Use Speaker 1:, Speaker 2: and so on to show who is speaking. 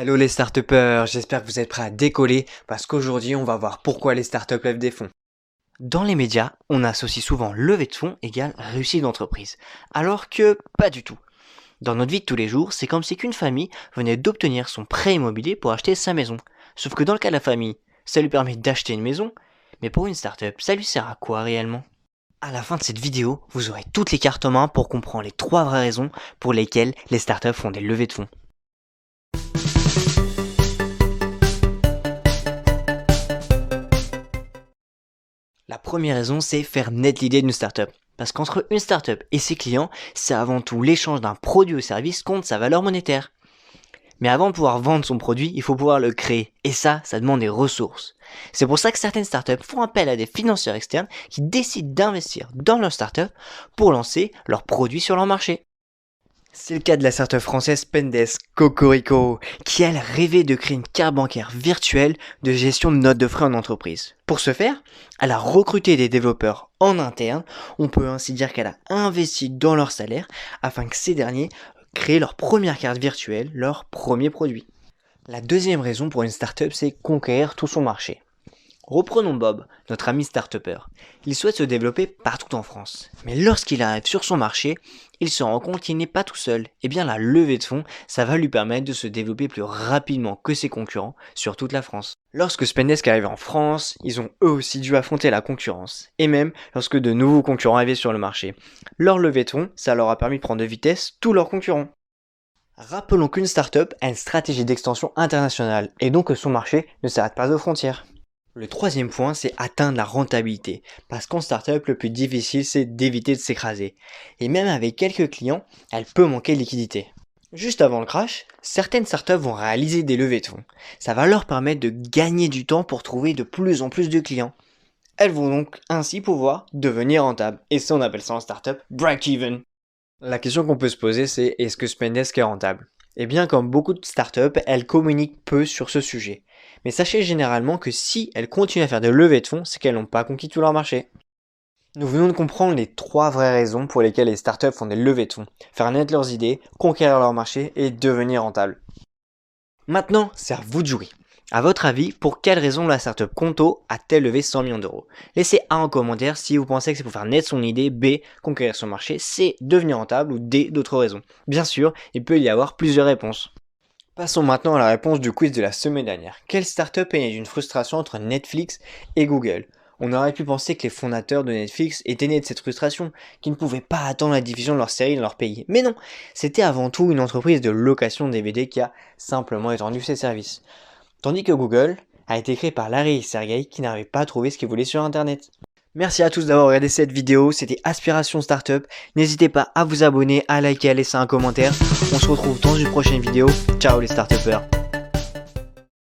Speaker 1: Hello les start-upers, j'espère que vous êtes prêts à décoller parce qu'aujourd'hui on va voir pourquoi les startups lèvent des fonds. Dans les médias, on associe souvent levée de fonds égale réussite d'entreprise, alors que pas du tout. Dans notre vie de tous les jours, c'est comme si qu'une famille venait d'obtenir son prêt immobilier pour acheter sa maison. Sauf que dans le cas de la famille, ça lui permet d'acheter une maison, mais pour une startup, ça lui sert à quoi réellement? À la fin de cette vidéo, vous aurez toutes les cartes en main pour comprendre les 3 vraies raisons pour lesquelles les startups font des levées de fonds. La première raison, c'est faire naître l'idée d'une startup. Parce qu'entre une startup et ses clients, c'est avant tout l'échange d'un produit ou service contre sa valeur monétaire. Mais avant de pouvoir vendre son produit, il faut pouvoir le créer. Et ça demande des ressources. C'est pour ça que certaines startups font appel à des financeurs externes qui décident d'investir dans leur startup pour lancer leurs produits sur leur marché. C'est le cas de la startup française Spendesk Cocorico, qui elle rêvait de créer une carte bancaire virtuelle de gestion de notes de frais en entreprise. Pour ce faire, elle a recruté des développeurs en interne, on peut ainsi dire qu'elle a investi dans leur salaire afin que ces derniers créent leur première carte virtuelle, leur premier produit. La deuxième raison pour une startup, c'est conquérir tout son marché. Reprenons Bob, notre ami start-upper. Il souhaite se développer partout en France. Mais lorsqu'il arrive sur son marché, il se rend compte qu'il n'est pas tout seul. Et bien la levée de fonds, ça va lui permettre de se développer plus rapidement que ses concurrents sur toute la France. Lorsque Spendesk arrive en France, ils ont eux aussi dû affronter la concurrence. Et même lorsque de nouveaux concurrents arrivaient sur le marché. Leur levée de fonds, ça leur a permis de prendre de vitesse tous leurs concurrents. Rappelons qu'une startup a une stratégie d'extension internationale et donc que son marché ne s'arrête pas aux frontières. Le troisième point, c'est atteindre la rentabilité. Parce qu'en startup, le plus difficile, c'est d'éviter de s'écraser. Et même avec quelques clients, elle peut manquer de liquidité. Juste avant le crash, certaines startups vont réaliser des levées de fonds. Ça va leur permettre de gagner du temps pour trouver de plus en plus de clients. Elles vont donc ainsi pouvoir devenir rentables. Et ça, on appelle ça en startup break-even. La question qu'on peut se poser, c'est est-ce que Spendesk est rentable? Eh bien, comme beaucoup de startups, elles communiquent peu sur ce sujet. Mais sachez généralement que si elles continuent à faire des levées de fonds, c'est qu'elles n'ont pas conquis tout leur marché. Nous venons de comprendre les 3 vraies raisons pour lesquelles les startups font des levées de fonds. Faire naître leurs idées, conquérir leur marché et devenir rentables. Maintenant, c'est à vous de jouer. À votre avis, pour quelle raison la startup Conto a-t-elle levé 100 millions d'euros? Laissez A en commentaire si vous pensez que c'est pour faire naître son idée, B, conquérir son marché, C, devenir rentable ou D, d'autres raisons. Bien sûr, il peut y avoir plusieurs réponses. Passons maintenant à la réponse du quiz de la semaine dernière. Quelle startup est née d'une frustration entre Netflix et Google? On aurait pu penser que les fondateurs de Netflix étaient nés de cette frustration, qu'ils ne pouvaient pas attendre la diffusion de leurs séries dans leur pays. Mais non, c'était avant tout une entreprise de location de DVD qui a simplement étendu ses services. Tandis que Google a été créé par Larry et Sergey qui n'arrivaient pas à trouver ce qu'ils voulaient sur internet. Merci à tous d'avoir regardé cette vidéo, c'était Aspiration Startup. N'hésitez pas à vous abonner, à liker, à laisser un commentaire. On se retrouve dans une prochaine vidéo. Ciao les startupers.